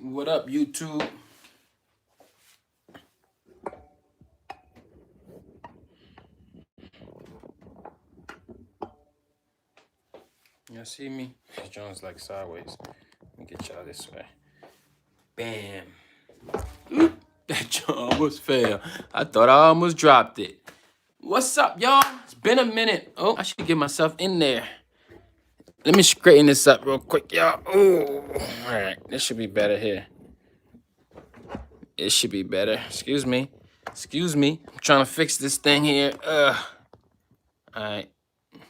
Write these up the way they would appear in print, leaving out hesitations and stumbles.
What up, YouTube? Y'all see me? John's like sideways. Let me get y'all this way. Bam. Oop. That John almost fell. I thought I almost dropped it. What's up, y'all? It's been a minute. Oh, I should get myself in there. Let me straighten this up real quick, y'all. Oh, all right. This should be better here. It should be better. Excuse me. Excuse me. I'm trying to fix this thing here. All right.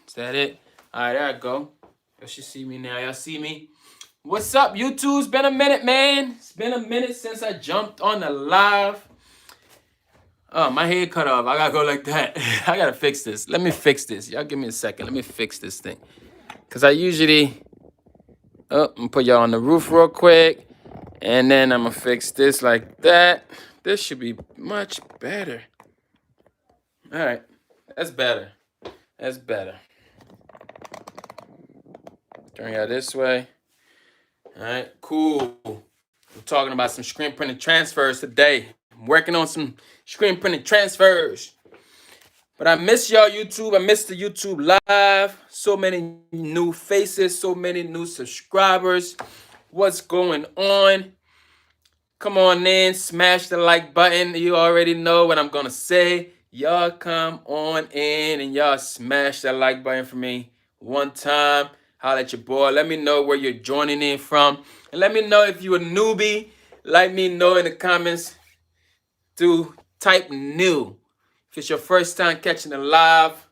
Is that it? All right, there I go. Y'all should see me now. Y'all see me? What's up, YouTube? It's been a minute, man. It's been a minute since I jumped on the live. Oh, my head cut off. I gotta go like that. I gotta fix this. Let me fix this. Y'all give me a second. Let me fix this thing. Because I usually... Oh, I'm gonna put y'all on the roof real quick. And then I'm gonna fix this like that. This should be much better. All right. That's better. That's better. Turn y'all this way. All right, cool. We're talking about some screen printing transfers today. I'm working on some screen printing transfers. But I miss y'all, YouTube. I miss the YouTube live. So many new faces, so many new subscribers. What's going on? Come on in, smash the like button. You already know what I'm gonna say. Y'all come on in and y'all smash that like button for me one time. Holla at your boy. Let me know where you're joining in from. And let me know if you're a newbie. Let me know in the comments. Do type new. If it's your first time catching the live,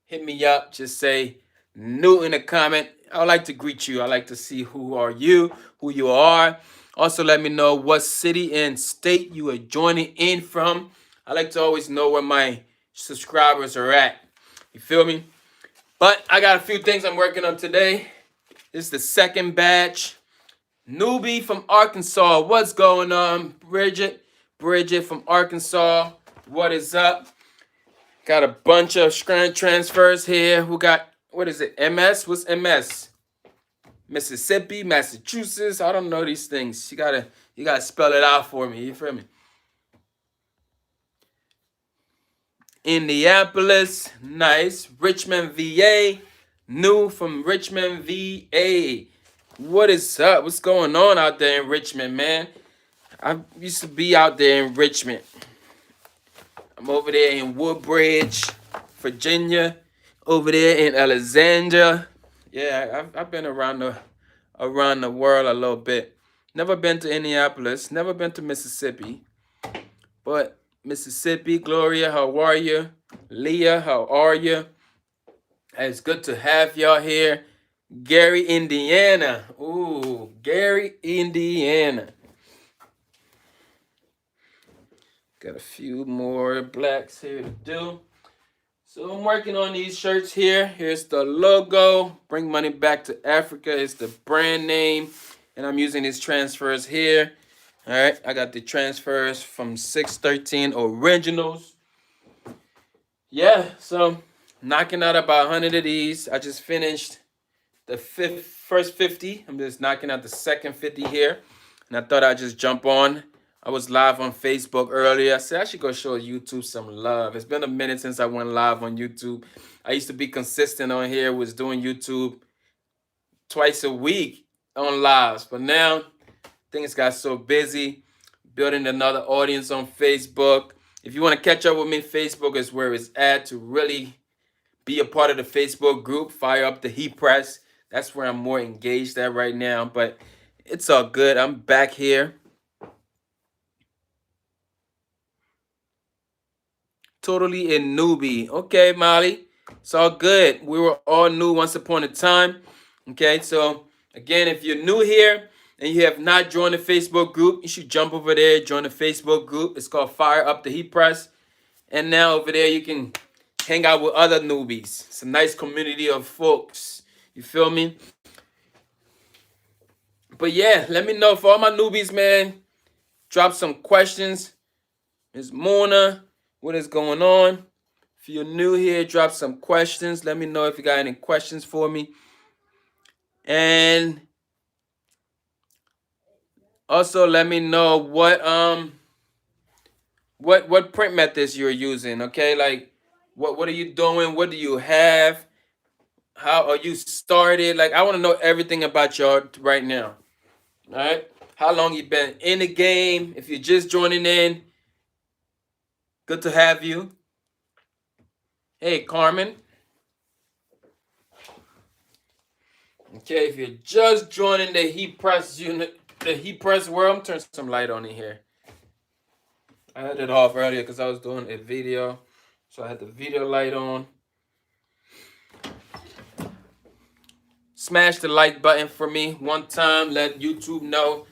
hit me up. Just say new in the comment. I would like to greet you. I like to see who are you, who you are. Also, let me know what city and state you are joining in from. I like to always know where my subscribers are at. You feel me? But I got a few things I'm working on today. This is the second batch. Newbie from Arkansas. What's going on, Bridget? Bridget from Arkansas. What is up? Got a bunch of screen transfers here. Who got, what is it, MS? What's MS? Mississippi, Massachusetts. I don't know these things. You gotta spell it out for me. You feel me? Indianapolis, nice. Richmond, VA. New from Richmond, VA. What is up? What's going on out there in Richmond, man? I used to be out there in Richmond. I'm over there in Woodbridge, Virginia. Over there in Alexandria. Yeah, I've been around the world a little bit. Never been to Indianapolis. Never been to Mississippi. But Mississippi, Gloria, how are you? Leah, how are you? It's good to have y'all here. Gary, Indiana. Ooh, Gary, Indiana. Got a few more blacks here to do. So I'm working on these shirts here. Here's the logo. Bring money back to Africa is the brand name. And I'm using these transfers here. All right, I got the transfers from 613 Originals. Yeah, so knocking out about 100 of these. I just finished the first 50. I'm just knocking out the second 50 here. And I thought I'd just jump on. I was live on Facebook earlier. I said I should go show YouTube some love. It's been a minute since I went live on YouTube. I used to be consistent on here, was doing YouTube twice a week on lives. But now things got so busy, building another audience on Facebook. If you want to catch up with me, Facebook is where it's at to really be a part of the Facebook group. Fire up the heat press. That's where I'm more engaged at right now. But it's all good. I'm back here. Totally a newbie. Okay, Molly. It's all good. We were all new once upon a time. Okay, so again, if you're new here and you have not joined the Facebook group, you should jump over there, join the Facebook group. It's called Fire Up the Heat Press. And now over there, you can hang out with other newbies. It's a nice community of folks. You feel me? But yeah, let me know for all my newbies, man. Drop some questions. Ms. Mona, what is going on? If you're new here, drop some questions. Let me know if you got any questions for me. And Also, let me know what print methods you're using. Okay, like what are you doing? What do you have? How are you started? Like, I want to know everything about y'all right now. All right. How long you been in the game? If you're just joining in, good to have you. Hey, Carmen. Okay, if you're just joining the heat press unit, the heat press world, I'm turning some light on in here. I had it off earlier because I was doing a video, so I had the video light on. Smash the like button for me one time. Let YouTube know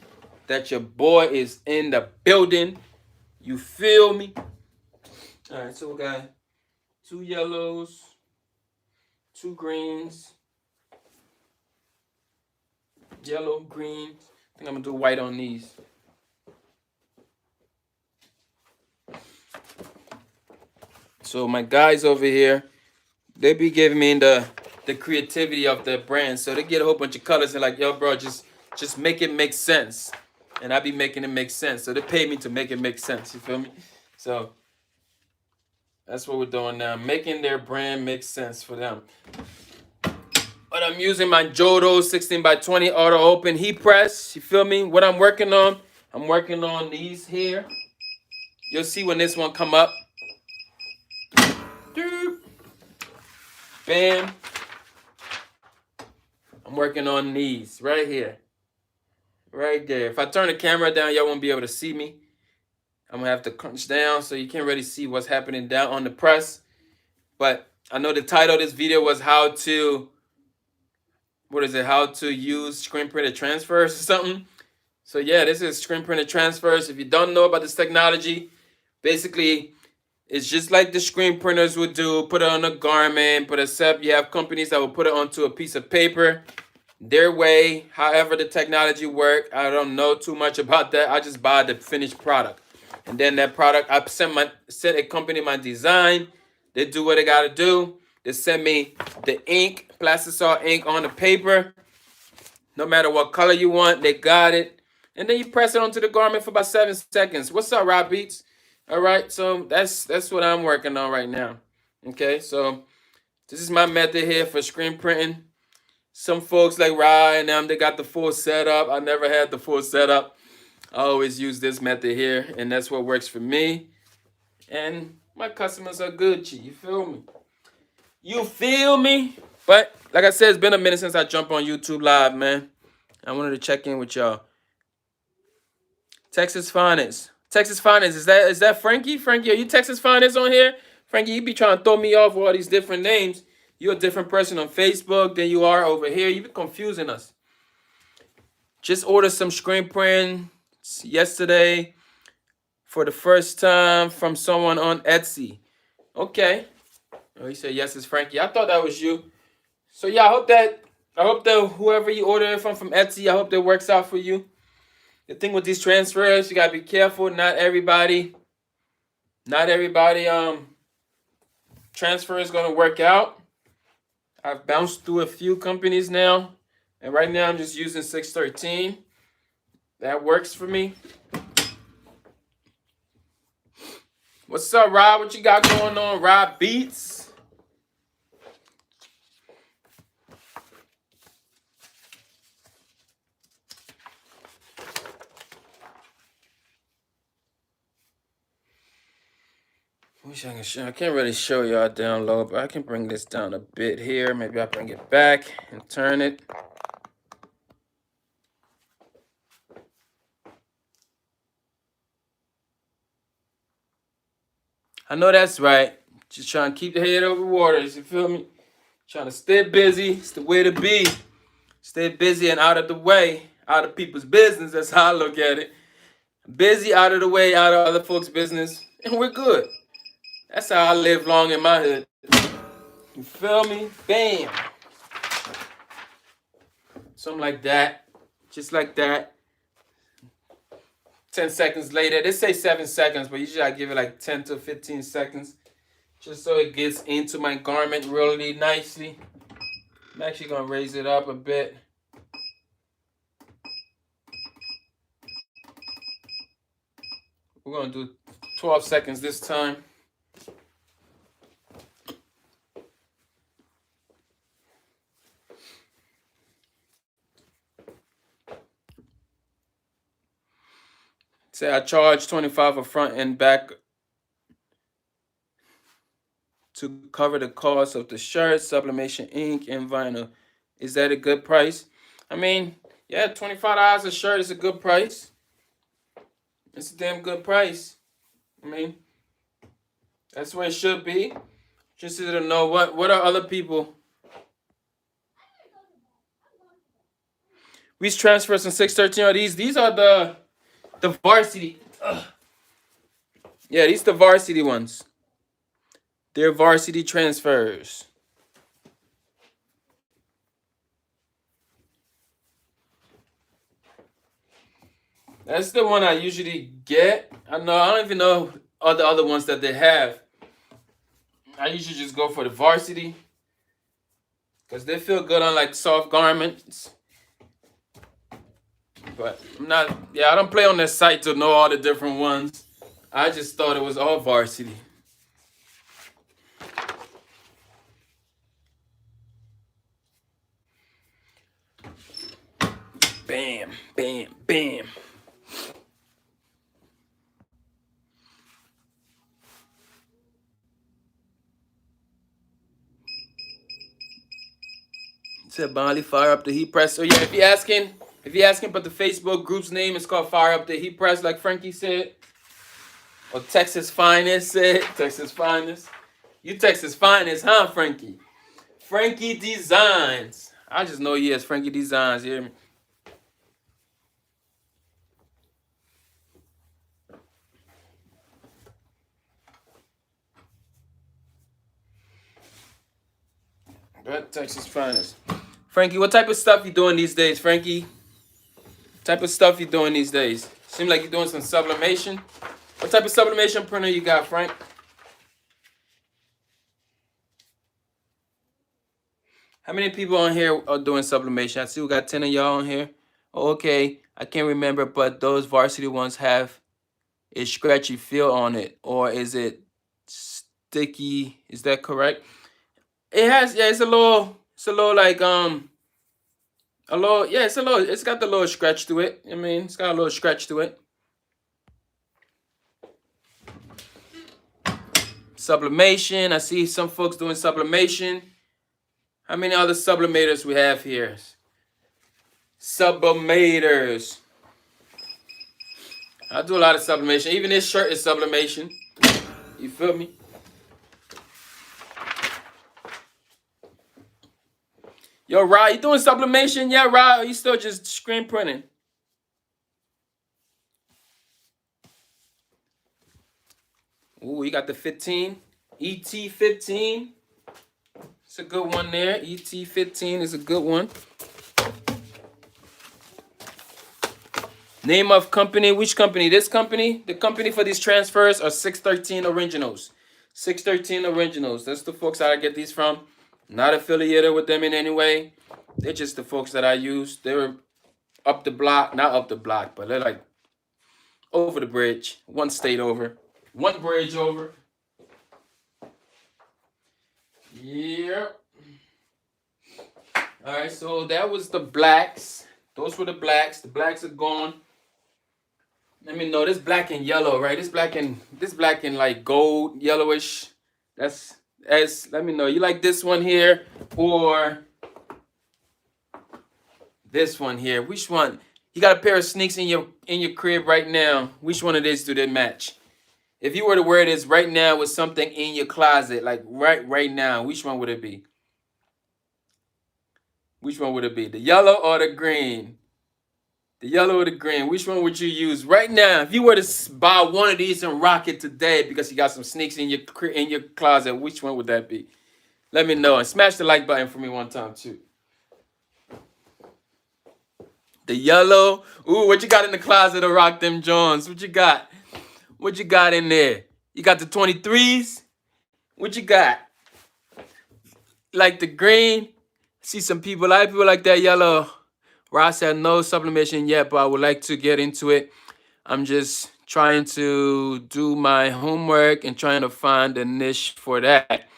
that your boy is in the building. You feel me? All right, so we got 2 yellows, 2 greens, yellow, green. I think I'm gonna do white on these. So my guys over here, they be giving me the creativity of the brand. So they get a whole bunch of colors and like, yo, bro, just make it make sense. And I be making it make sense. So they pay me to make it make sense. You feel me? So that's what we're doing now, making their brand make sense for them. But I'm using my Jodo 16x20 auto open heat press. You feel me? What I'm working on these here. You'll see when this one come up. Bam. I'm working on these right here. Right there. If I turn the camera down, y'all won't be able to see me. I'm going to have to crunch down so you can't really see what's happening down on the press. But I know the title of this video was how to use screen printed transfers or something. So yeah, this is screen printed transfers. If you don't know about this technology, basically it's just like the screen printers would do. Put it on a garment, but except you have companies that will put it onto a piece of paper. Their way, however the technology work, I don't know too much about that. I just buy the finished product. And then that product, I send a company my design. They do what they gotta do. They send me the ink, plastisol ink on the paper. No matter what color you want, they got it. And then you press it onto the garment for about 7 seconds. What's up, Rob Beats? All right, so that's what I'm working on right now. Okay, so this is my method here for screen printing. Some folks like Ryan and them, they got the full setup. I never had the full setup. I always use this method here, and that's what works for me. And my customers are good, you feel me? You feel me? But like I said, it's been a minute since I jumped on YouTube Live, man. I wanted to check in with y'all. Texas Finance. Texas Finance, is that Frankie? Frankie, are you Texas Finance on here? Frankie, you be trying to throw me off with all these different names. You're a different person on Facebook than you are over here. You be confusing us. Just ordered some screen print yesterday for the first time from someone on Etsy. Okay. Oh, he said yes, it's Frankie. I thought that was you. So yeah, I hope that whoever you order it from Etsy, I hope that works out for you. The thing with these transfers, you gotta be careful. Not everybody transfer is gonna work out. I've bounced through a few companies now, and right now I'm just using 613. That works for me. What's up, Rob? What you got going on, Rob Beats? Wish I can show. I can't really show y'all down low, but I can bring this down a bit here. Maybe I'll bring it back and turn it. I know that's right. Just trying to keep the head over water. You feel me? Trying to stay busy. It's the way to be. Stay busy and out of the way. Out of people's business. That's how I look at it. Busy, out of the way, out of other folks' business. And we're good. That's how I live long in my hood. You feel me? Bam. Something like that. Just like that. 10 seconds later. They say 7 seconds, but usually I give it like 10 to 15 seconds. Just so it gets into my garment really nicely. I'm actually going to raise it up a bit. We're gonna do 12 seconds this time. Say I charge 25 for front and back to cover the cost of the shirt, sublimation ink, and vinyl. Is that a good price? I mean, yeah, $25 a shirt is a good price. It's a damn good price. I mean, that's where it should be. Just to know what are other people. These transfers from 613 are these. These are the varsity. Ugh. Yeah, these are the varsity ones. They're varsity transfers. That's the one I usually get. I don't even know all the other ones that they have. I usually just go for the varsity because they feel good on like soft garments. But I'm not. Yeah, I don't play on their site to know all the different ones. I just thought it was all varsity. Bam, bam, bam. Said Bonley, fire up the heat press. So yeah, if you're asking, but the Facebook group's name is called Fire Up the Heat Press, like Frankie said. Or Texas Finest said. Texas Finest. You Texas Finest, huh, Frankie? Frankie Designs. I just know he has Frankie Designs, you hear me? But Texas Finest. Frankie, what type of stuff you doing these days, Frankie? What type of stuff you doing these days? Seems like you're doing some sublimation. What type of sublimation printer you got, Frank? How many people on here are doing sublimation? I see we got 10 of y'all on here. Oh, okay, I can't remember, but those varsity ones have a scratchy feel on it, or is it sticky? Is that correct? It has, yeah. It's a little like a little, yeah. It's got the little scratch to it. I mean, it's got a little scratch to it. Sublimation. I see some folks doing sublimation. How many other sublimators we have here? Sublimators. I do a lot of sublimation. Even this shirt is sublimation. You feel me? Yo, Rod, you doing sublimation? Yeah, Rod, or you still just screen printing? Ooh, you got the 15. ET15. It's a good one there. ET15 is a good one. Name of company. Which company? This company. The company for these transfers are 613 Originals. 613 Originals. That's the folks that I get these from. Not affiliated with them in any way. They're just the folks that I use. They're up the block. Not up the block, but they're like over the bridge. One state over. One bridge over. Yep. All right, so that was the blacks. Those were the blacks. The blacks are gone. Let me know. This black and yellow, right? This black and like gold, yellowish. Let me know. You like this one here or this one here? Which one? You got a pair of sneaks in your crib right now. Which one of these do they match? If you were to wear this right now with something in your closet, like right now, which one would it be? Which one would it be? The yellow or the green? The yellow or the green? Which one would you use right now? If you were to buy one of these and rock it today because you got some sneaks in your closet, which one would that be? Let me know and smash the like button for me one time too. The yellow. Ooh, what you got in the closet to rock them Jones? What you got? What you got in there? You got the 23s? What you got? Like the green? See some people, a lot of people like that yellow. Ross said no sublimation yet, but I would like to get into it. I'm just trying to do my homework and trying to find a niche for that.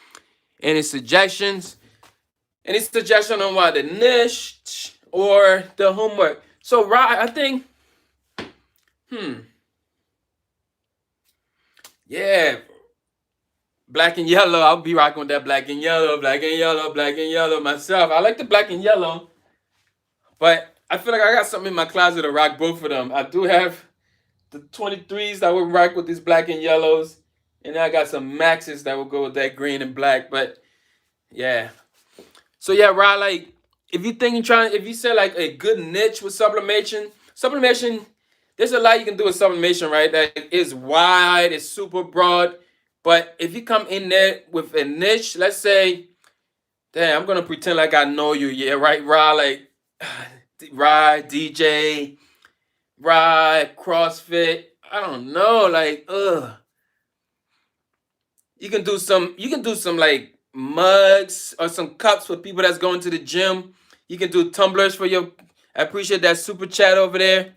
Any suggestions? Any suggestion on why the niche or the homework? So, right, I think, yeah, black and yellow. I'll be rocking with that black and yellow, black and yellow, black and yellow myself. I like the black and yellow, but I feel like I got something in my closet to rock both of them. I do have the 23s that would rock with these black and yellows, and then I got some maxes that will go with that green and black. But yeah, so yeah, Rod, like if you think if you say like a good niche with sublimation, there's a lot you can do with sublimation, right? That is wide, it's super broad. But if you come in there with a niche, let's say, damn, I'm gonna pretend like I know you, yeah, right, Rod? Like Rod, DJ, Rod, CrossFit. I don't know, like, you can do some like mugs or some cups for people that's going to the gym. You can do tumblers for your. I appreciate that super chat over there.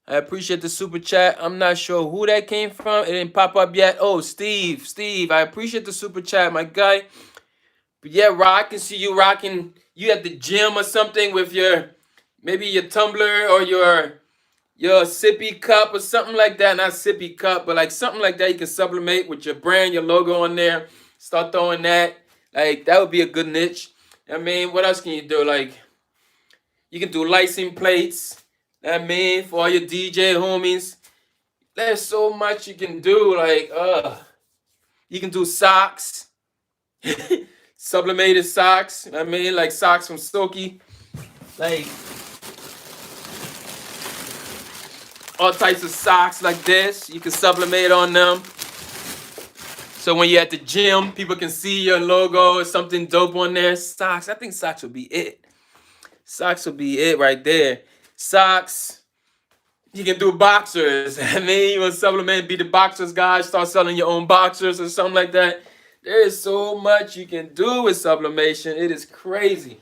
I appreciate the super chat. I'm not sure who that came from. It didn't pop up yet. Oh, Steve. Steve, I appreciate the super chat, my guy. But yeah, Rock, I can see you rocking. You at the gym or something with maybe your tumbler or your sippy cup or something like that. Not sippy cup, but like something like that. You can sublimate with your brand, your logo on there. Start throwing that. Like that would be a good niche. I mean, what else can you do? Like you can do license plates. I mean, for all your DJ homies. There's so much you can do. Like, you can do socks. Sublimated socks. I mean, like socks from Silky. Like all types of socks like this. You can sublimate on them. So when you're at the gym, people can see your logo or something dope on there. Socks. I think socks will be it. Socks will be it right there. Socks. You can do boxers. I mean, you want to sublimate, be the boxers guy, start selling your own boxers or something like that. There is so much you can do with sublimation. It is crazy.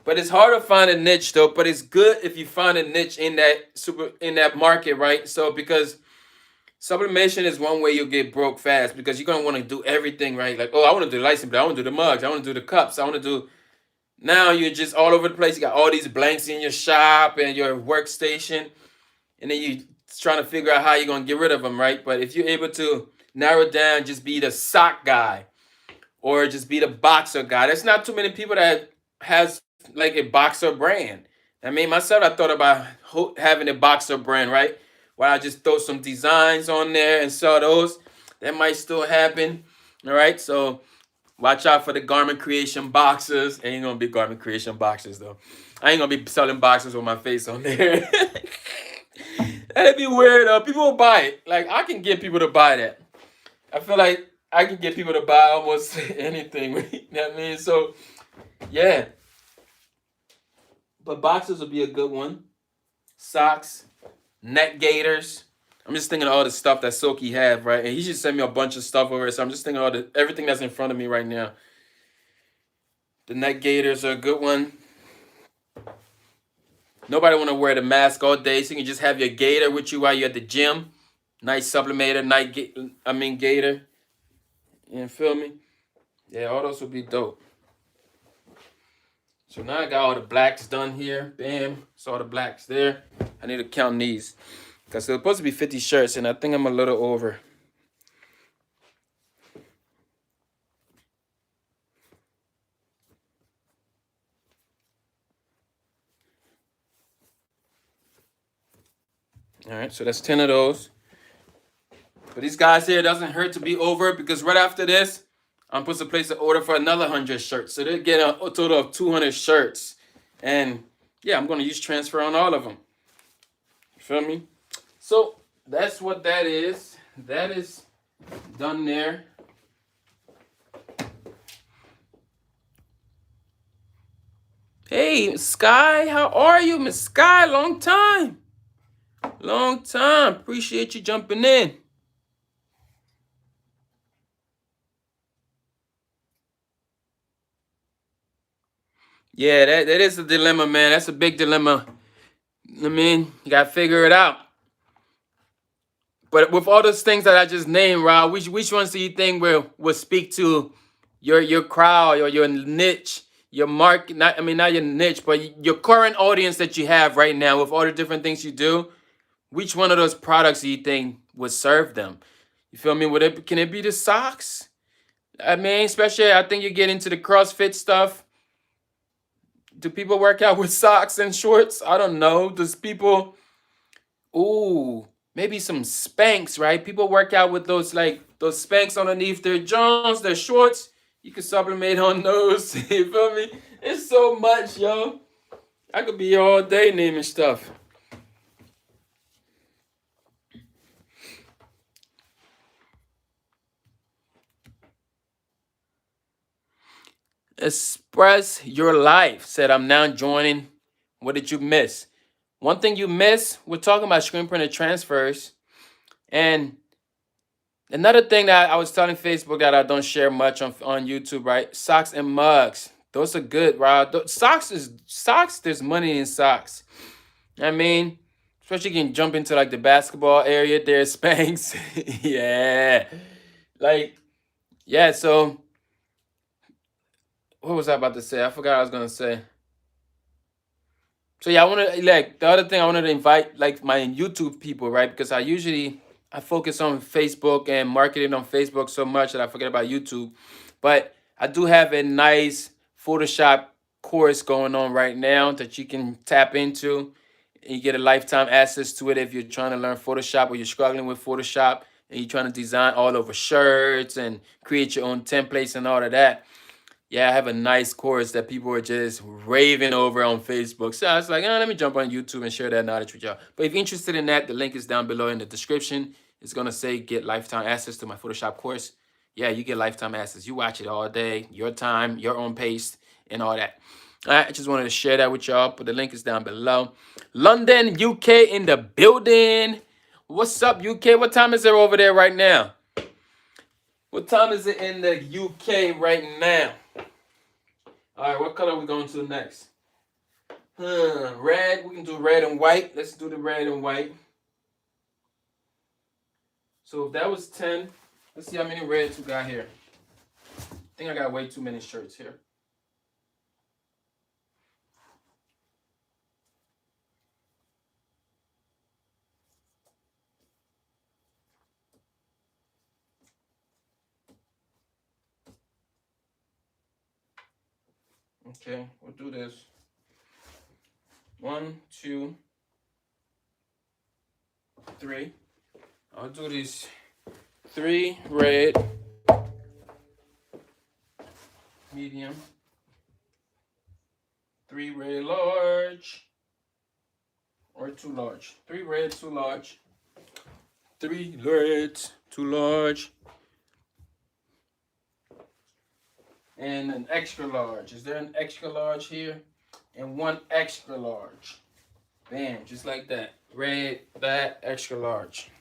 But it's hard to find a niche though. But it's good if you find a niche in that market, right? So because sublimation is one way you'll get broke fast because you're gonna want to do everything, right? Like, oh, I want to do the license, but I want to do the mugs, I want to do the cups, I want to do. Now you're just all over the place. You got all these blanks in your shop and your workstation, and then you trying to figure out how you're gonna get rid of them, right? But if you're able to narrow it down, just be the sock guy or just be the boxer guy. There's not too many people that has like a boxer brand. I mean, myself, I thought about having a boxer brand, right? Where I just throw some designs on there and sell those. That might still happen. All right, so watch out for the garment creation boxers. Ain't gonna be garment creation boxers though. I ain't gonna be selling boxers with my face on there. That'd be weird though. People will buy it. Like I can get people to buy that. I feel like I can get people to buy almost anything. You know what I mean? So yeah. But boxers would be a good one. Socks, neck gaiters. I'm just thinking of all the stuff that Silky have, right? And he just sent me a bunch of stuff over it. So I'm just thinking of everything that's in front of me right now. The neck gaiters are a good one. Nobody want to wear the mask all day, so you can just have your gator with you while you're at the gym. Nice sublimator, gator. You feel me? Yeah, all those would be dope. So now I got all the blacks done here. Bam. It's all the blacks there. I need to count these. Because there's supposed to be 50 shirts, and I think I'm a little over. All right, so that's 10 of those. But these guys here, it doesn't hurt to be over because right after this, I'm supposed to place an order for another 100 shirts. So they get a total of 200 shirts. And yeah, I'm going to use transfer on all of them. You feel me? So that's what that is. That is done there. Hey, Sky, how are you, Miss Sky? Long time. Long time. Appreciate you jumping in. Yeah, that is a dilemma, man. That's a big dilemma. I mean, you got to figure it out. But with all those things that I just named, Rob, which ones do you think will speak to your crowd or your niche, your market? Not, I mean, not your niche, but your current audience that you have right now with all the different things you do. Which one of those products do you think would serve them? You feel me? Would it can it be the socks? I mean, especially I think you get into the CrossFit stuff. Do people work out with socks and shorts? I don't know. Does people? Ooh, maybe some Spanx, right? People work out with those like those Spanx underneath their Johns, their shorts. You can sublimate on those. You feel me? It's so much, yo. I could be here all day naming stuff. Express your life. Said I'm now joining. What did you miss? One thing you miss, we're talking about screen printed transfers. And another thing that I was telling Facebook that I don't share much on YouTube, right? Socks and mugs. Those are good, Rob. Socks, there's money in socks. I mean, especially you can jump into like the basketball area, there's Spanx. Yeah. Like, yeah, so what was I about to say? I forgot what I was gonna say. So yeah, I want to like the other thing I wanted to invite like my YouTube people, right? Because I focus on Facebook and marketing on Facebook so much that I forget about YouTube. But I do have a nice Photoshop course going on right now that you can tap into. You get a lifetime access to it if you're trying to learn Photoshop or you're struggling with Photoshop and you're trying to design all over shirts and create your own templates and all of that. Yeah, I have a nice course that people are just raving over on Facebook. So I was like, let me jump on YouTube and share that knowledge with y'all. But if you're interested in that, the link is down below in the description. It's going to say get lifetime access to my Photoshop course. Yeah, you get lifetime access. You watch it all day, your time, your own pace, and all that. All right, I just wanted to share that with y'all, but the link is down below. London, UK in the building. What's up, UK? What time is it over there right now? What time is it in the UK right now? All right, what color are we going to next? Red. We can do red and white. Let's do the red and white. So if that was 10, let's see how many reds we got here. I think I got way too many shirts here. Okay, we'll do this. 1, 2, 3. I'll do these 3 red, medium, 3 red large, or 2 large. 3 red, 2 large. 3 red, 2 large. And an extra large. Is there an extra large here? And 1 extra large. Bam, just like that. Red, that, extra large.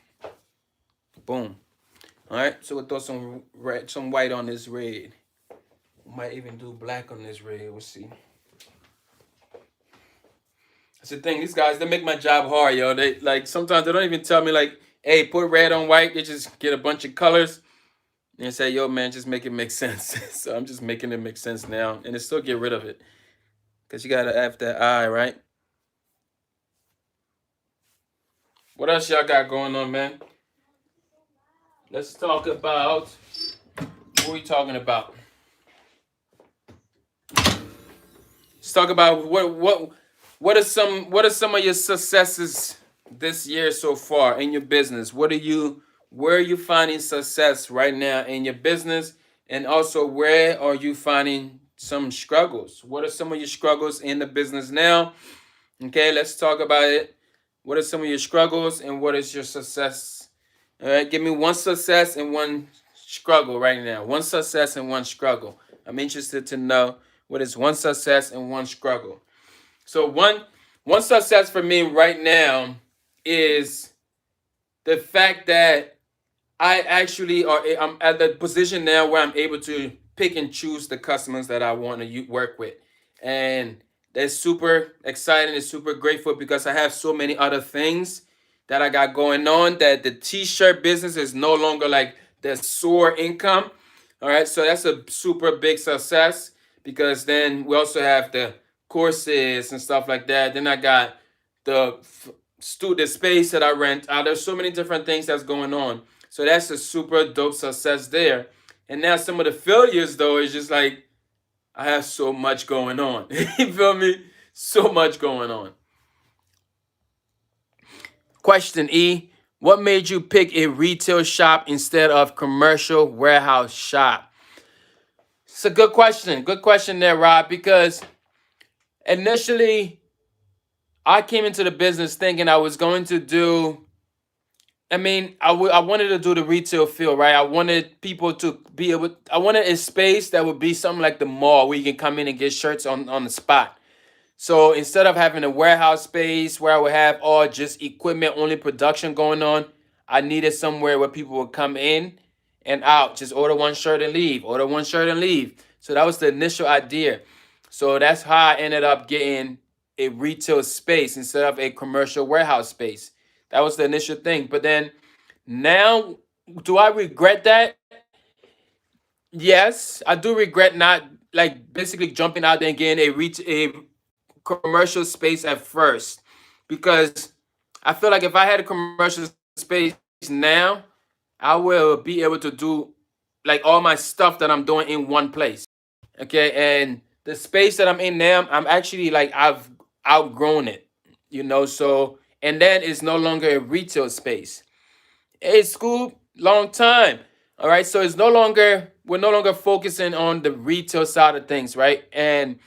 Boom. All right, so we'll throw some red, some white on this red. We might even do black on this red. We'll see. That's the thing. These guys, they make my job hard, yo. They like sometimes they don't even tell me like, hey, put red on white. They just get a bunch of colors and say, yo, man, just make it make sense. So I'm just making it make sense now, and it still get rid of it because you gotta have that eye, right? What else y'all got going on, man? Let's talk about what are we talking about? Let's talk about what are some of your successes this year so far in your business? Where are you finding success right now in your business? And also where are you finding some struggles? What are some of your struggles in the business now? Okay, let's talk about it. What are some of your struggles and what is your success? All right, give me 1 success and 1 struggle right now. 1 success and 1 struggle. I'm interested to know what is 1 success and 1 struggle. So one success for me right now is the fact that I'm at the position now where I'm able to pick and choose the customers that I want to work with. And that's super exciting. It's super grateful because I have so many other things that I got going on, that the t-shirt business is no longer like the sore income. All right, so that's a super big success because then we also have the courses and stuff like that. Then I got the student space that I rent. There's so many different things that's going on. So that's a super dope success there. And now some of the failures though is just like I have so much going on. You feel me? So much going on. Question E. What made you pick a retail shop instead of commercial warehouse shop? It's a good question. Good question there, Rob, because initially I came into the business thinking I was going to do, I wanted to do the retail field, right? I wanted people to be able, I wanted a space that would be something like the mall where you can come in and get shirts on the spot. So instead of having a warehouse space where I would have all just equipment only production going on, I needed somewhere where people would come in and out, just order one shirt and leave, order one shirt and leave. So that was the initial idea. So that's how I ended up getting a retail space instead of a commercial warehouse space. That was the initial thing. But then now, do I regret that? Yes, I do regret not like basically jumping out there and getting a commercial space at first because I feel like if I had a commercial space now, I will be able to do like all my stuff that I'm doing in one place. Okay, and the space that I'm in now, I'm actually like I've outgrown it, so and then it's no longer a retail space. Hey, Scoop, long time. All right, so we're no longer focusing on the retail side of things, right? And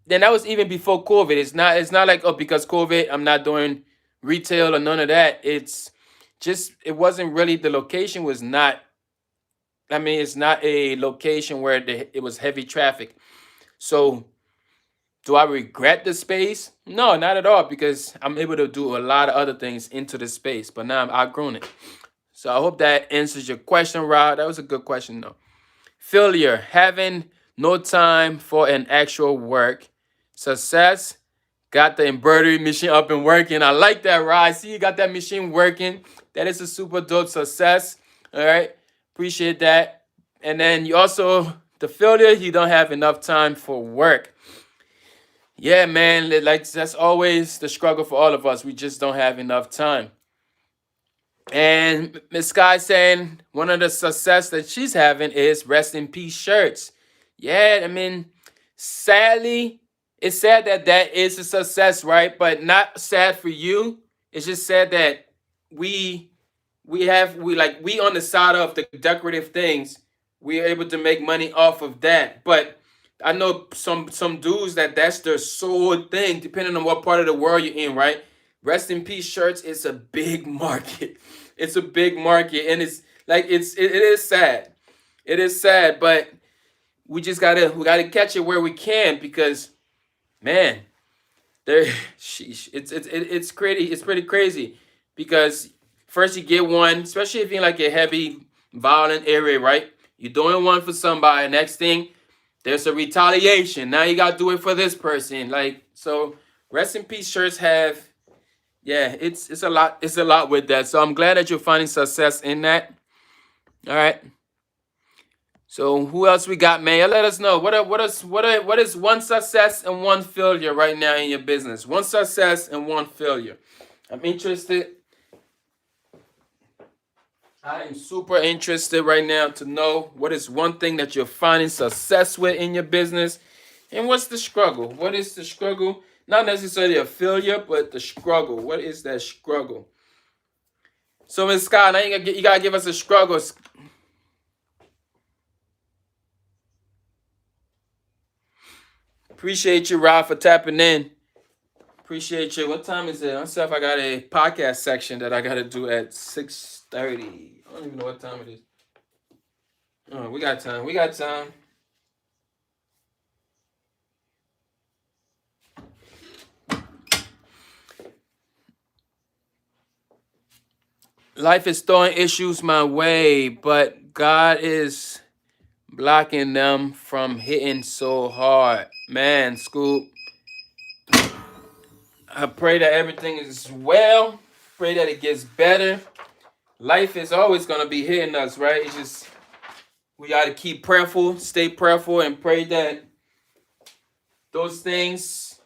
then that was even before COVID. It's not like, oh, because COVID I'm not doing retail or none of that. It's just it wasn't really, the location was not, it's not a location where it was heavy traffic. So do I regret the space? No, not at all, because I'm able to do a lot of other things into the space. But now I've outgrown it. So I hope that answers your question, Rod. That was a good question, though. Failure, having no time for an actual work. Success, got the embroidery machine up and working. I like that, Rod. I see you got that machine working. That is a super dope success. All right. Appreciate that. And then you also, the failure, you don't have enough time for work. Yeah, man. Like that's always the struggle for all of us. We just don't have enough time. And Miss Sky saying one of the success that she's having is rest in peace shirts. Yeah, sadly, it's sad that that is a success, right? But not sad for you. It's just sad that we we on the side of the decorative things, we are able to make money off of that. But I know some dudes that's their sole thing, depending on what part of the world you're in, right? Rest in peace shirts is a big market. It's a big market, and it's like it is sad. It is sad, but we gotta catch it where we can because man, there sheesh, it's crazy. It's pretty crazy because first you get one, especially if you're in like a heavy violent area, right? You're doing one for somebody. Next thing, there's a retaliation. Now you gotta do it for this person. Like so, rest in peace shirts have, yeah, it's a lot. It's a lot with that. So I'm glad that you're finding success in that. All right. So who else we got, man? Let us know. What is one success and one failure right now in your business? One success and one failure. I'm interested. I am super interested right now to know what is one thing that you're finding success with in your business, and what's the struggle? What is the struggle? Not necessarily a failure, but the struggle. What is that struggle? So, Ms. Scott, now you gotta give us a struggle. Appreciate you, Rob, for tapping in. Appreciate you. What time is it? I see if I got a podcast section that I gotta do at 6:30. I don't even know what time it is. Oh, we got time. We got time. Life is throwing issues my way, but God is blocking them from hitting so hard. Man, Scoop, I pray that everything is well. Pray that it gets better. Life is always gonna be hitting us, right? It's just we gotta keep prayerful, stay prayerful, and pray that those things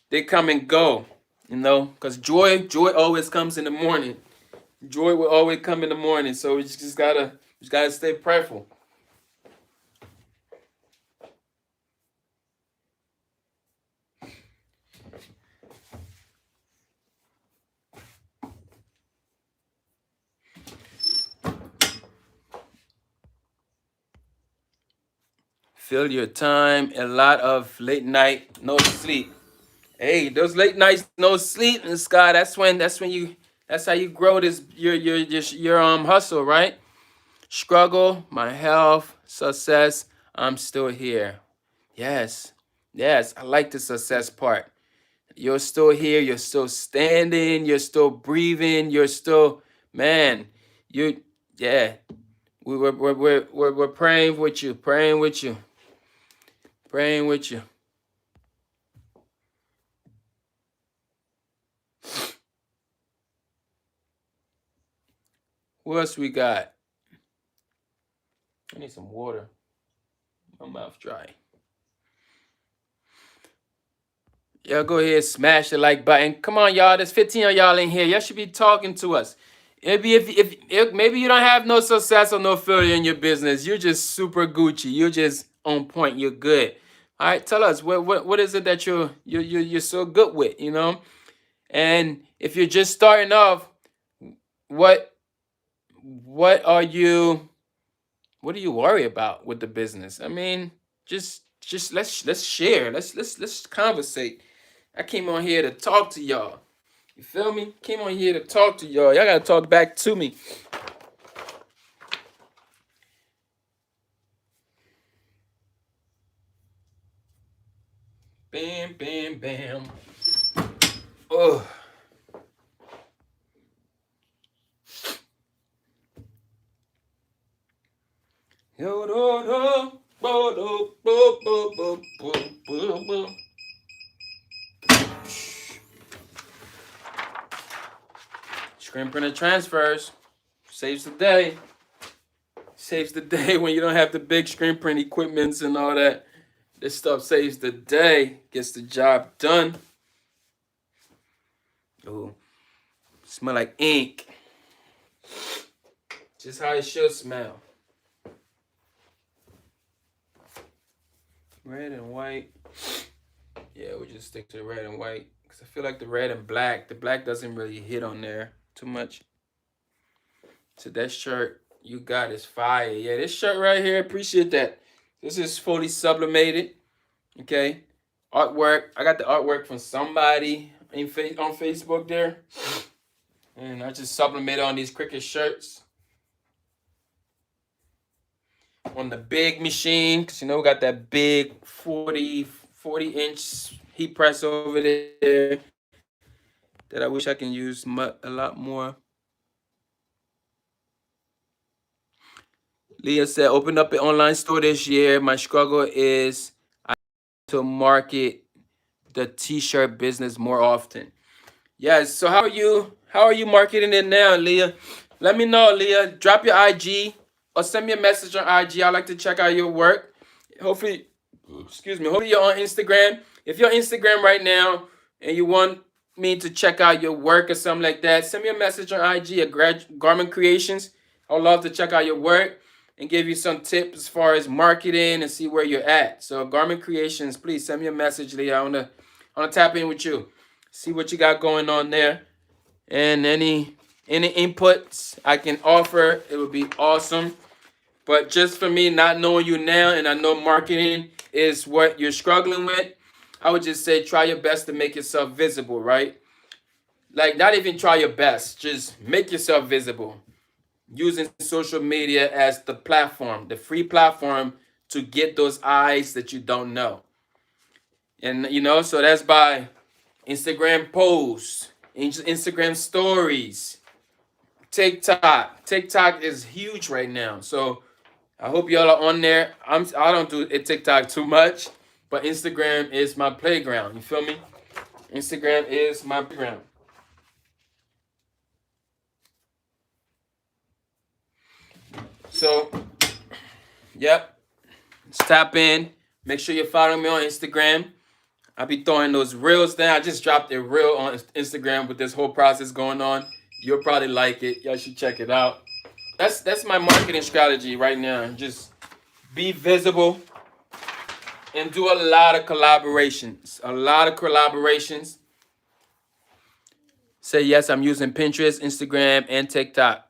they come and go. You know, because joy always comes in the morning. Joy will always come in the morning. So we just gotta stay prayerful. Fill your time. A lot of late night, no sleep. Hey, those late nights, no sleep, and Scott. That's how you grow this your hustle, right? Struggle, my health, success. I'm still here. Yes, yes. I like the success part. You're still here. You're still standing. You're still breathing. You're still, man. You, yeah. We're praying with you. Praying with you. Praying with you. What else we got? I need some water. My mouth dry. Y'all go ahead, smash the like button. Come on, y'all. There's 15 of y'all in here. Y'all should be talking to us. Maybe if maybe you don't have no success or no failure in your business, you're just super Gucci. You're just on point. You're good. All right, tell us what is it that you're so good with, you know? And if you're just starting off, what are you? What do you worry about with the business? I mean, just let's share. Let's conversate. I came on here to talk to y'all. You feel me? Came on here to talk to y'all. Y'all gotta talk back to me. Bam, bam, bam. Oh. Yo, do, do, bo, do, bo, bo, bo, bo, bo, bo. Screen printer transfers. Saves the day. Saves the day when you don't have the big screen print equipments and all that. This stuff saves the day. Gets the job done. Ooh. Smell like ink. Just how it should smell. Red and white. Yeah, we just stick to the red and white. Because I feel like the red and black, the black doesn't really hit on there too much. So that shirt you got is fire. Yeah, this shirt right here, appreciate that. This is fully sublimated. Okay. Artwork. I got the artwork from somebody on Facebook there. And I just sublimated on these Cricut shirts. On the big machine, because you know we got that big 40-inch heat press over there that I wish I can use a lot more. Leah said, open up an online store this year. My struggle is to market the t-shirt business more often. Yes, so how are you marketing it now, Leah? Let me know, Leah. Drop your IG or send me a message on IG. I like to check out your work. Hopefully you're on Instagram. If you're on Instagram right now and you want me to check out your work or something like that, send me a message on IG at Garment Creations. I would love to check out your work and give you some tips as far as marketing and see where you're at. So Garment Creations, please send me a message, Leah. I wanna tap in with you, see what you got going on there, and any inputs I can offer, it would be awesome. But just for me, not knowing you now, and I know marketing is what you're struggling with, I would just say try your best to make yourself visible, right? Like, not even try your best, just make yourself visible. Using social media as the platform, the free platform to get those eyes that you don't know. And, you know, so that's by Instagram posts, Instagram stories, TikTok. TikTok is huge right now. So I hope y'all are on there. I don't do TikTok too much, but Instagram is my playground. You feel me? Instagram is my playground. So, yep. Let's tap in. Make sure you're following me on Instagram. I'll be throwing those reels down. I just dropped a reel on Instagram with this whole process going on. You'll probably like it. Y'all should check it out. That's my marketing strategy right now. Just be visible and do a lot of collaborations. A lot of collaborations. Say yes, I'm using Pinterest, Instagram, and TikTok.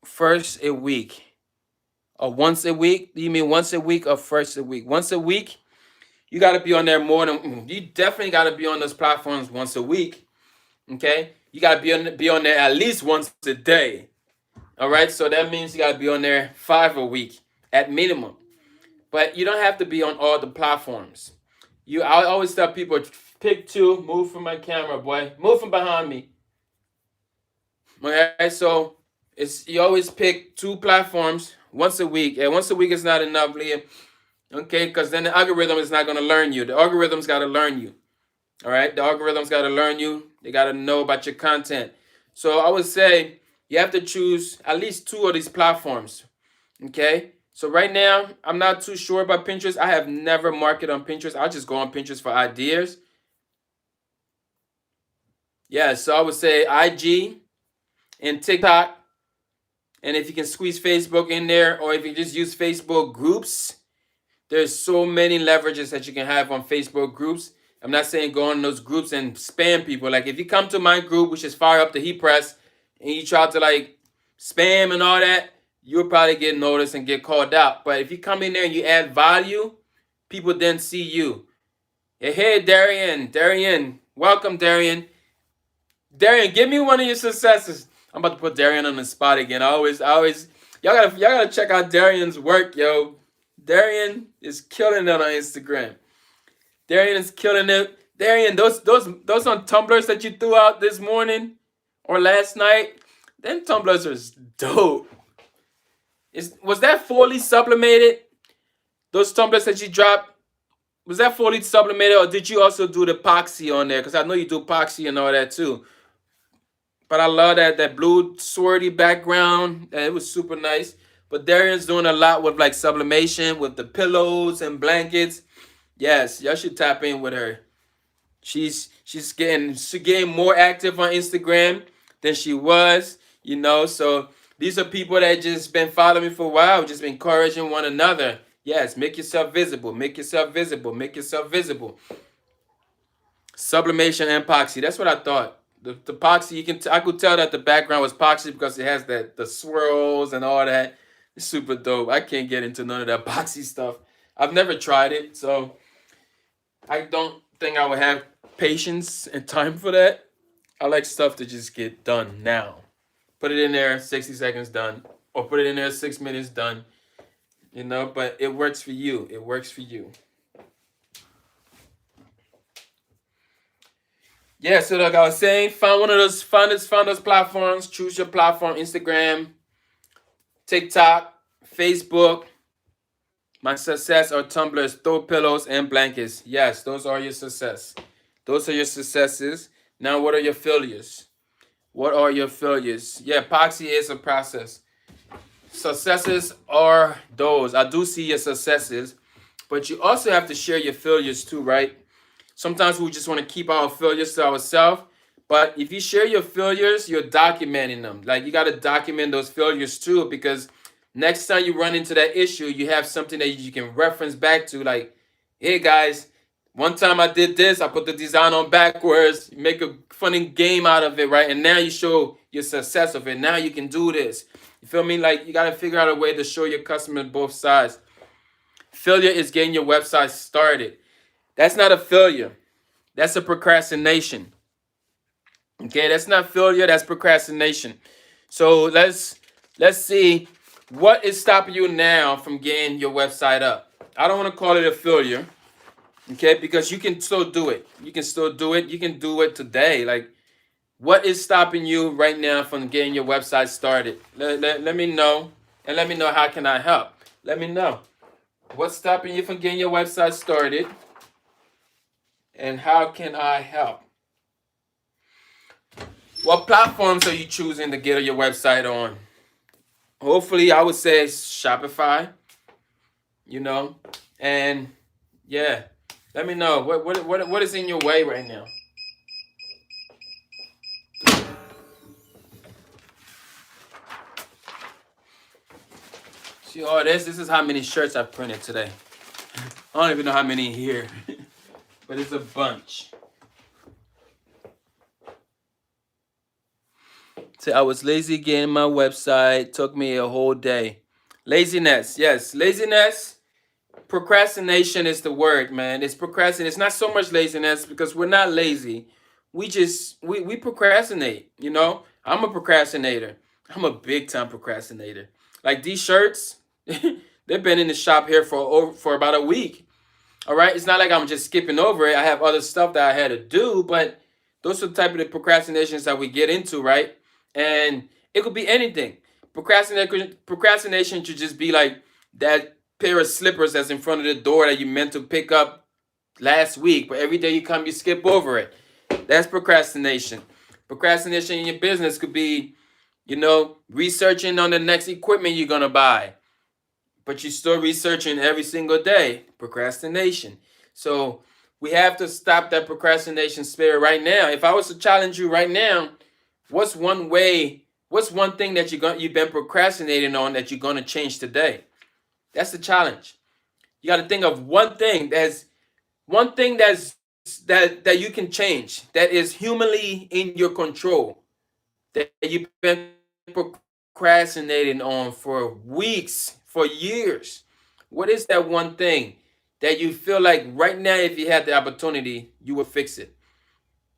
First a week. Or once a week? Do you mean once a week or first a week? Once a week, you got to be on there more than, you definitely got to be on those platforms once a week. Okay? You got to be on there at least once a day. All right? So that means you got to be on there 5 a week at minimum. But you don't have to be on all the platforms. I always tell people, pick 2, move from my camera, boy. Move from behind me. Okay? So you always pick 2 platforms once a week. And once a week is not enough, Liam. Okay, because then the algorithm is not going to learn you. The algorithm's got to learn you. All right, the algorithm's got to learn you. They got to know about your content. So I would say you have to choose at least 2 of these platforms. Okay, so right now I'm not too sure about Pinterest. I have never marketed on Pinterest. I'll just go on Pinterest for ideas. Yeah, so I would say IG and TikTok. And if you can squeeze Facebook in there, or if you just use Facebook groups, there's so many leverages that you can have on Facebook groups. I'm not saying go on those groups and spam people. Like if you come to my group, which is Fire Up the Heat Press, and you try to like spam and all that, you'll probably get noticed and get called out. But if you come in there and you add value, people then see you. Hey, Darian, welcome, Darian. Darian, give me one of your successes. I'm about to put Darian on the spot again. I always, y'all gotta check out Darian's work, yo. Darian is killing it on Instagram. Darian is killing it. Darian, those on tumblers that you threw out this morning or last night, them tumblers are dope. Was that fully sublimated? Those tumblers that you dropped, was that fully sublimated, or did you also do the epoxy on there? Because I know you do epoxy and all that too. But I love that blue swordy background. It was super nice. But Darian's doing a lot with like sublimation, with the pillows and blankets. Yes, y'all should tap in with her. She's getting more active on Instagram than she was, you know. So these are people that just been following me for a while, just encouraging one another. Yes, make yourself visible, make yourself visible, make yourself visible. Sublimation and epoxy. That's what I thought. The epoxy, I could tell that the background was epoxy because it has the swirls and all that. It's super dope. I can't get into none of that epoxy stuff. I've never tried it, so I don't think I would have patience and time for that. I like stuff to just get done now. Put it in there, 60 seconds done. Or put it in there, 6 minutes done. You know, but it works for you. It works for you. Yeah, so like I was saying, find those platforms. Choose your platform: Instagram, TikTok, Facebook. My success are tumblers, throw pillows, and blankets. Yes, those are your success. Those are your successes. Now, what are your failures? What are your failures? Yeah, epoxy is a process. Successes are those. I do see your successes, but you also have to share your failures too, right? Sometimes we just want to keep our failures to ourselves. But if you share your failures, you're documenting them. Like you got to document those failures too, because next time you run into that issue, you have something that you can reference back to. Like, hey guys, one time I did this, I put the design on backwards, make a funny game out of it, right? And now you show your success of it. Now you can do this. You feel me? Like you got to figure out a way to show your customers both sides. Failure is getting your website started. That's not a failure. That's a procrastination. Okay, that's not failure, that's procrastination. So let's see what is stopping you now from getting your website up. I don't want to call it a failure. Okay, because you can still do it. You can still do it. You can do it today. Like, what is stopping you right now from getting your website started? Let me know, and let me know how can I help. Let me know. What's stopping you from getting your website started? And how can I help? What platforms are you choosing to get your website on? hopefully I would say Shopify, you know, and yeah, let me know what is in your way right now. See all this? This is how many shirts I've printed today. I don't even know how many here, but it's a bunch. So I was lazy getting my website. Took me a whole day. Laziness, yes, laziness. Procrastination is the word, man. It's procrastinate. It's not so much laziness because we're not lazy. We procrastinate. You know, I'm a procrastinator. I'm a big time procrastinator. Like these shirts, they've been in the shop here for about a week. All right, it's not like I'm just skipping over it. I have other stuff that I had to do, but those are the type of the procrastinations that we get into, right? And it could be anything. Procrastination should just be like that pair of slippers that's in front of the door that you meant to pick up last week, but every day you come, you skip over it. That's procrastination. Procrastination in your business could be, researching on the next equipment you're gonna buy, but you're still researching every single day. Procrastination. So we have to stop that procrastination spirit right now. If I was to challenge you right now, what's one way, what's one thing that you've been procrastinating on that you're gonna change today? That's the challenge. You got to think of one thing that you can change that is humanly in your control that you've been procrastinating on for weeks, for years. What is that one thing that you feel like right now, if you had the opportunity, you would fix it?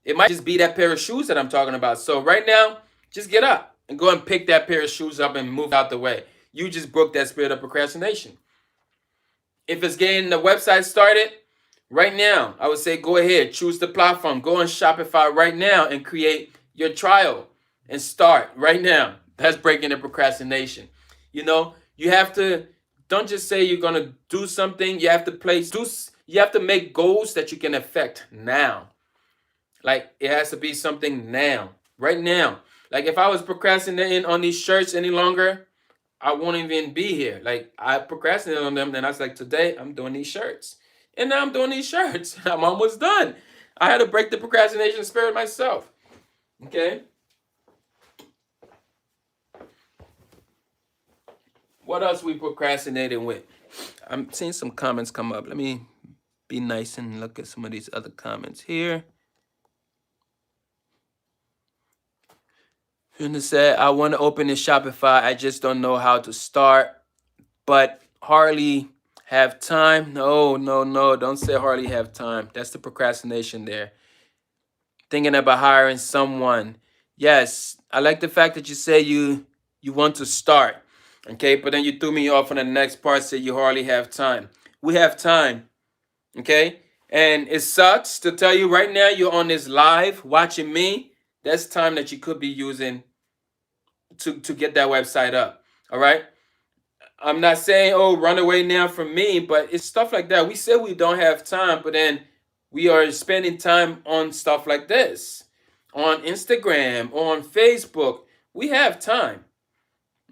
It might just be that pair of shoes that I'm talking about. So right now, just get up and go and pick that pair of shoes up and move out the way. You just broke that spirit of procrastination. If it's getting the website started, right now, I would say go ahead, choose the platform, go on Shopify right now and create your trial and start right now. That's breaking the procrastination. You have to don't just say you're gonna do something. You have to you have to make goals that you can affect now. Like it has to be something now, right now. Like if I was procrastinating on these shirts any longer, I won't even be here. Like I procrastinated on them, then I was like, today I'm doing these shirts. And now I'm doing these shirts. I'm almost done. I had to break the procrastination spirit myself. Okay. What else we procrastinating with? I'm seeing some comments come up. Let me be nice and look at some of these other comments here. Fiona said, I want to open a Shopify. I just don't know how to start, but hardly have time. No. Don't say hardly have time. That's the procrastination there. Thinking about hiring someone. Yes, I like the fact that you say you want to start. Okay, but then you threw me off on the next part, said you hardly have time. We have time. Okay? And it sucks to tell you right now you're on this live watching me. That's time that you could be using to get that website up. All right? I'm not saying, oh, run away now from me, but it's stuff like that. We say we don't have time, but then we are spending time on stuff like this, on Instagram, on Facebook. We have time.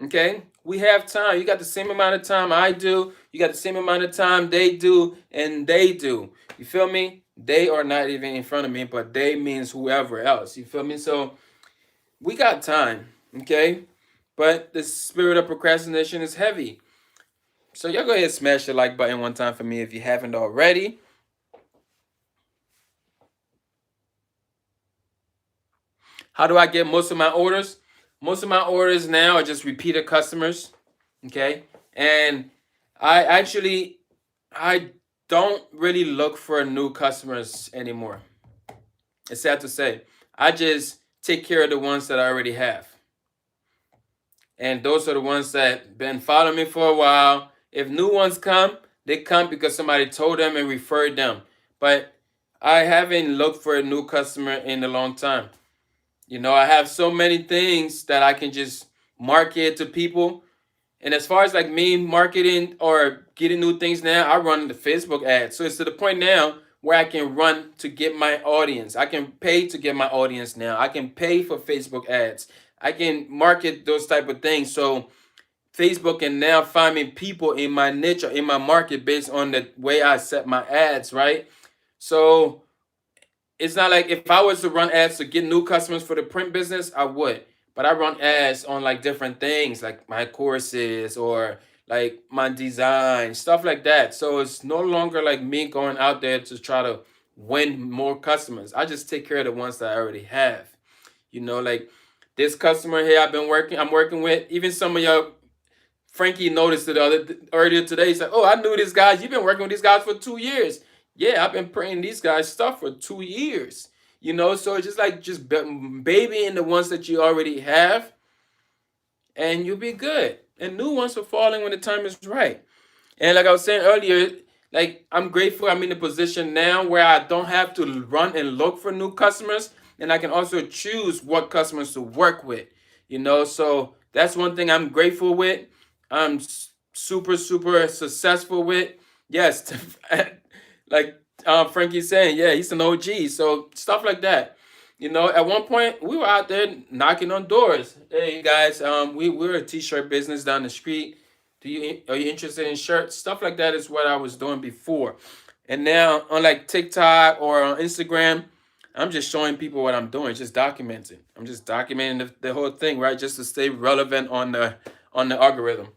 Okay? We have time. You got the same amount of time I do. You got the same amount of time they do, and they do. You feel me? They are not even in front of me, but they means whoever else. You feel me? So we got time. Okay? But the spirit of procrastination is heavy. So y'all go ahead and smash the like button one time for me if you haven't already. How do I get most of my orders? Most of my orders now are just repeated customers. Okay? And I don't really look for new customers anymore. It's sad to say. I just take care of the ones that I already have. And those are the ones that been following me for a while. If new ones come, they come because somebody told them and referred them. But I haven't looked for a new customer in a long time. I have so many things that I can just market to people. And as far as like me marketing or getting new things now, I run the Facebook ads. So it's to the point now where I can run to get my audience. I can pay to get my audience now. I can pay for Facebook ads. I can market those type of things. So Facebook and now finding people in my niche or in my market based on the way I set my ads, right? So it's not like if I was to run ads to get new customers for the print business, I would. But I run ads on like different things, like my courses or like my design, stuff like that. So it's no longer like me going out there to try to win more customers. I just take care of the ones that I already have. Like this customer here I'm working with, even some of y'all, Frankie noticed it earlier today. He said, "Oh, I knew these guys. You've been working with these guys for 2 years." Yeah, I've been printing these guys stuff for 2 years. So it's just like babying the ones that you already have, and you'll be good. And new ones will fall in when the time is right. And like I was saying earlier, like I'm grateful I'm in a position now where I don't have to run and look for new customers, and I can also choose what customers to work with. So that's one thing I'm grateful with. I'm super super successful with. Yes, like Frankie's saying, yeah, he's an OG. So stuff like that. At one point we were out there knocking on doors. Hey guys, we're a t-shirt business down the street. Are you interested in shirts? Stuff like that is what I was doing before. And now on like TikTok or on Instagram, I'm just showing people what I'm doing, just documenting. I'm just documenting the whole thing, right? Just to stay relevant on the algorithm.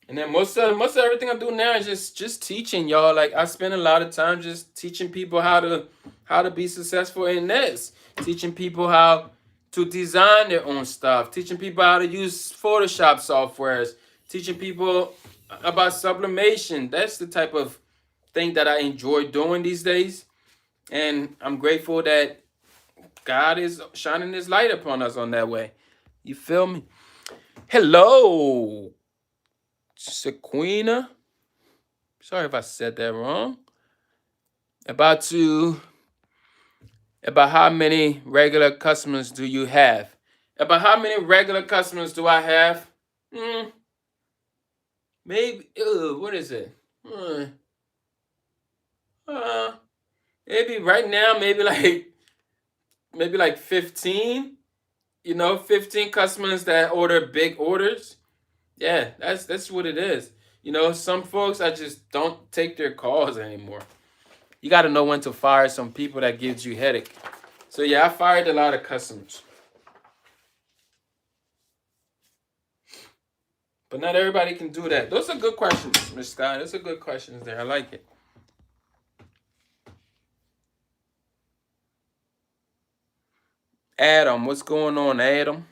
And then most of everything I do now is just teaching y'all. Like I spend a lot of time just teaching people how to be successful in this. Teaching people how to design their own stuff. Teaching people how to use Photoshop softwares. Teaching people about sublimation. That's the type of thing that I enjoy doing these days. And I'm grateful that God is shining his light upon us on that way. You feel me? Hello, Sequina. Sorry if I said that wrong. About how many regular customers do you have? About how many regular customers do I have? Maybe. What is it? Maybe right now, maybe like 15. 15 customers that order big orders. Yeah, that's what it is. Some folks I just don't take their calls anymore. You got to know when to fire some people that gives you headache. So yeah, I fired a lot of customers. But not everybody can do that. Those are good questions, Miss Scott. Those are good questions there. I like it. Adam, what's going on, Adam?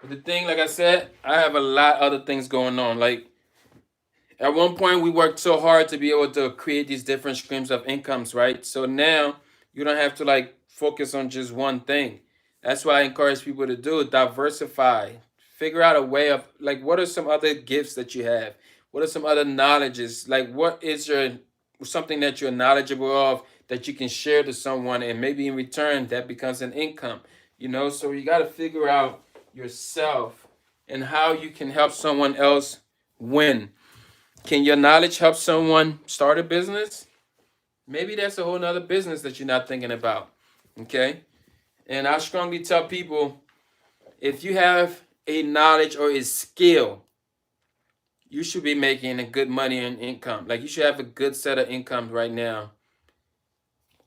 But the thing, like I said, I have a lot of other things going on. Like at one point, we worked so hard to be able to create these different streams of incomes, right? So now you don't have to like focus on just one thing. That's what I encourage people to do. Diversify. Figure out a way of like what are some other gifts that you have? What are some other knowledges? Like what is your something that you're knowledgeable of that you can share to someone and maybe in return that becomes an income. So you got to figure out yourself and how you can help someone else win. Can your knowledge help someone start a business? Maybe that's a whole nother business that you're not thinking about. Okay. And I strongly tell people if you have a knowledge or a skill, you should be making a good money and income. Like you should have a good set of income right now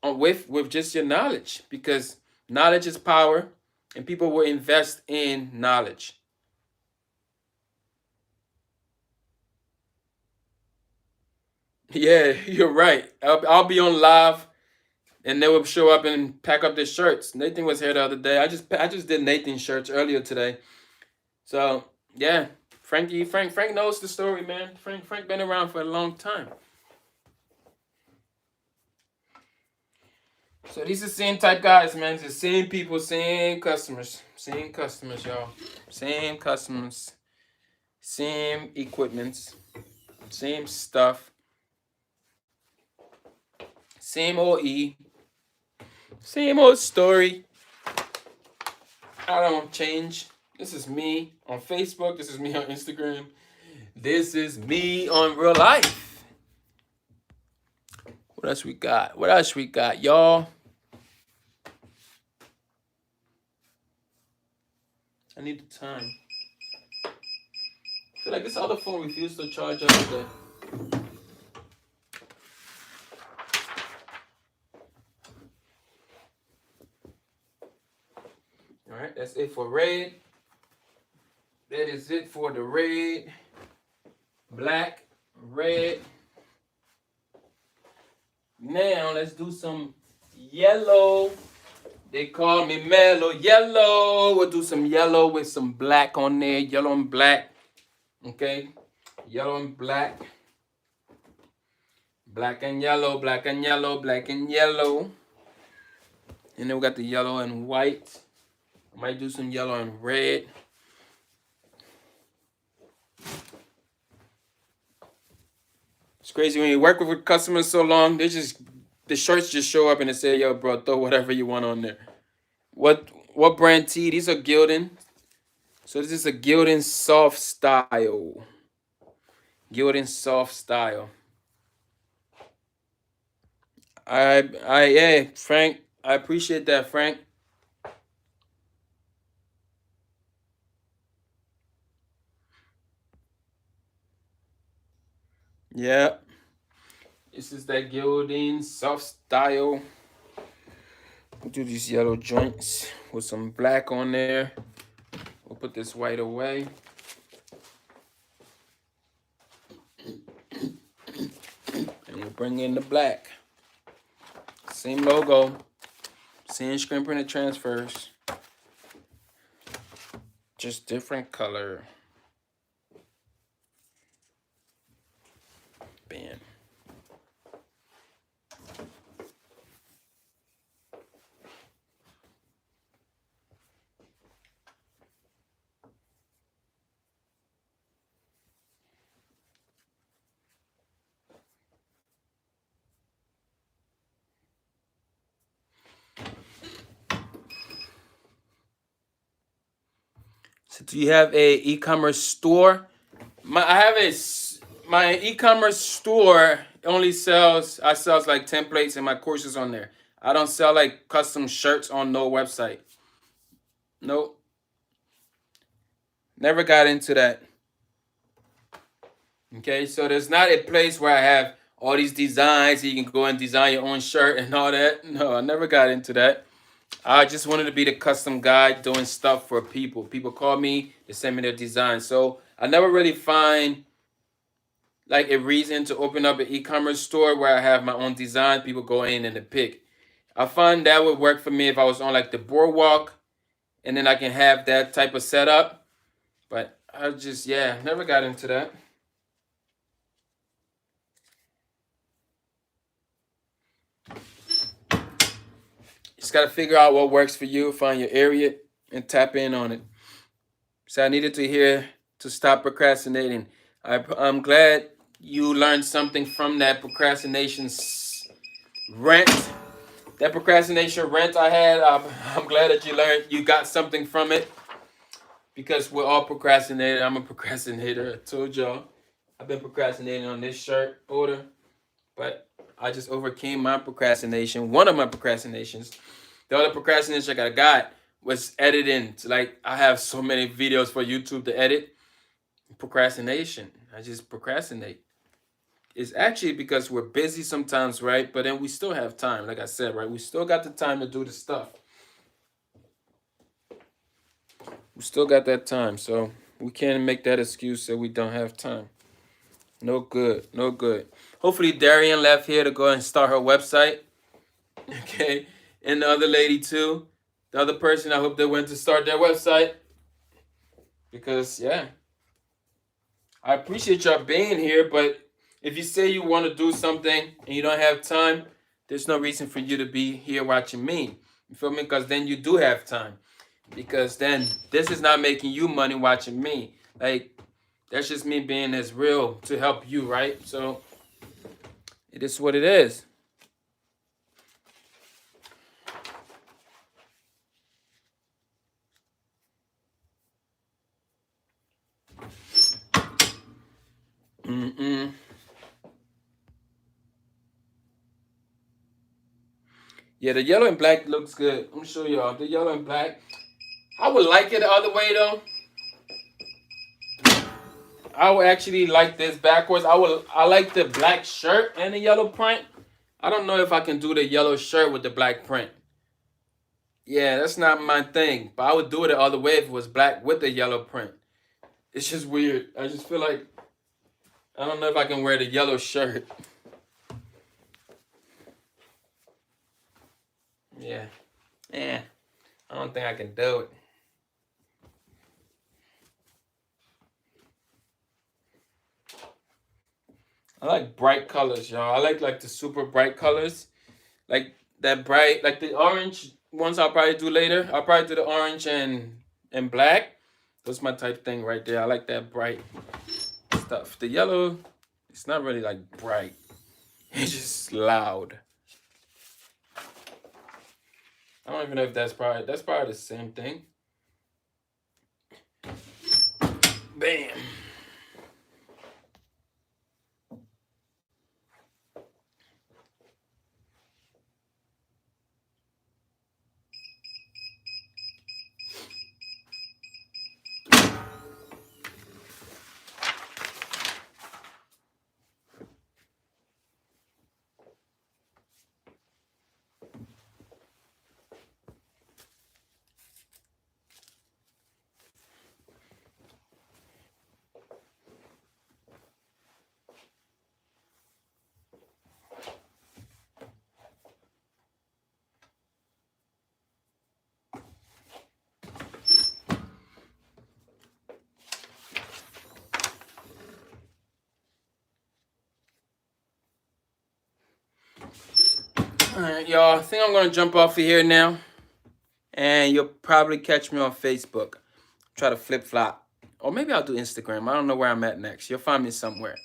with just your knowledge, because knowledge is power and people will invest in knowledge. Yeah, you're right. I'll be on live and they will show up and pack up their shirts. Nathan was here the other day. I just did Nathan's shirts earlier today. So yeah, Frank knows the story, man. Frank been around for a long time. So these are the same type guys, man. It's the same people, same customers, y'all. Same customers, same equipments, same stuff, same old same old story. I don't change. This is me on Facebook. This is me on Instagram. This is me on real life. What else we got? What else we got, y'all? I need the time. I feel like this other phone refused to charge up today. All right, that's it for red. That is it for the red, black, red. Now let's do some yellow. They call me mellow yellow. We'll do some yellow with some black on there. Yellow and black. Okay. Yellow and black. Black and yellow, black and yellow, black and yellow. And then we got the yellow and white. I might do some yellow and red. It's crazy when you work with customers so long, the shirts just show up and they say, yo, bro, throw whatever you want on there. What brand tee? These are Gildan. So this is a Gildan soft style. Gildan soft style. Yeah, Frank, I appreciate that, Frank. Yeah. This is that Gildan soft style. We'll do these yellow joints with some black on there. We'll put this white away. And we'll bring in the black. Same logo. Same screen printed transfers. Just different color. Bam. So do you have a e-commerce store? My e-commerce store only sells like templates and my courses on there. I don't sell like custom shirts on no website. Nope. Never got into that. Okay, so there's not a place where I have all these designs so you can go and design your own shirt and all that. No, I never got into that. I just wanted to be the custom guy doing stuff for people. People call me, they send me their design. So I never really find like a reason to open up an e-commerce store where I have my own design. People go in and they pick. I find that would work for me if I was on like the boardwalk and then I can have that type of setup. But I just, yeah, never got into that. Just got to figure out what works for you, find your area, and tap in on it. So I needed to hear to stop procrastinating. I'm glad you learned something from that procrastination rant. That procrastination rant I had, I'm glad that you got something from it. Because we're all procrastinating. I'm a procrastinator. I told y'all. I've been procrastinating on this shirt order. But I just overcame my procrastination. One of my procrastinations. The other procrastination I got was editing. Like, I have so many videos for YouTube to edit. Procrastination. I just procrastinate. It's actually because we're busy sometimes, right? But then we still have time. Like I said, right? We still got the time to do the stuff. We still got that time. So we can't make that excuse that we don't have time. No good. No good. Hopefully Darian left here to go and start her website. Okay. And the other lady too. The other person, I hope they went to start their website. Because, yeah. I appreciate y'all being here, but if you say you want to do something and you don't have time, there's no reason for you to be here watching me. You feel me? Because then you do have time. Because then this is not making you money watching me. Like, that's just me being as real to help you, right? So, it is what it is. Yeah, the yellow and black looks good. I'm gonna show y'all the yellow and black. I would like it the other way though. I would actually like this backwards. I like the black shirt and the yellow print. I don't know if I can do the yellow shirt with the black print. Yeah, that's not my thing. But I would do it the other way if it was black with the yellow print. It's just weird. I just feel like I don't know if I can wear the yellow shirt. Yeah. Yeah. I don't think I can do it. I like bright colors, y'all. I like the super bright colors. Like that bright, like the orange ones I'll probably do later. I'll probably do the orange and black. That's my type thing right there. I like that bright stuff. The yellow, it's not really like bright. It's just loud. I don't even know if that's probably the same thing. Bam. All right, y'all. I think I'm gonna jump off of here now, and you'll probably catch me on Facebook. Try to flip flop, or maybe I'll do Instagram. I don't know where I'm at next. You'll find me somewhere.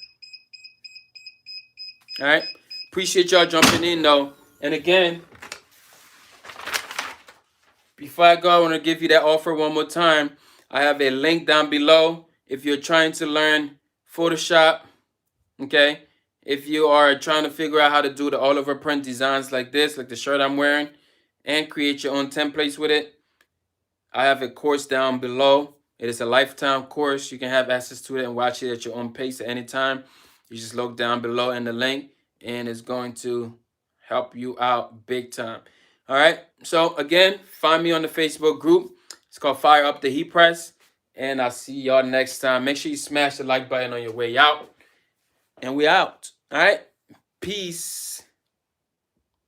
All right. Appreciate y'all jumping in though. And again, before I go, I want to give you that offer one more time. I have a link down below if you're trying to learn Photoshop. Okay. If you are trying to figure out how to do the all over print designs like this, like the shirt I'm wearing, and create your own templates with it, I have a course down below. It is a lifetime course. You can have access to it and watch it at your own pace at any time. You just look down below in the link, and it's going to help you out big time. All right. So again, find me on the Facebook group. It's called Fire Up the Heat Press. And I'll see y'all next time. Make sure you smash the like button on your way out. And we out. All right. Peace.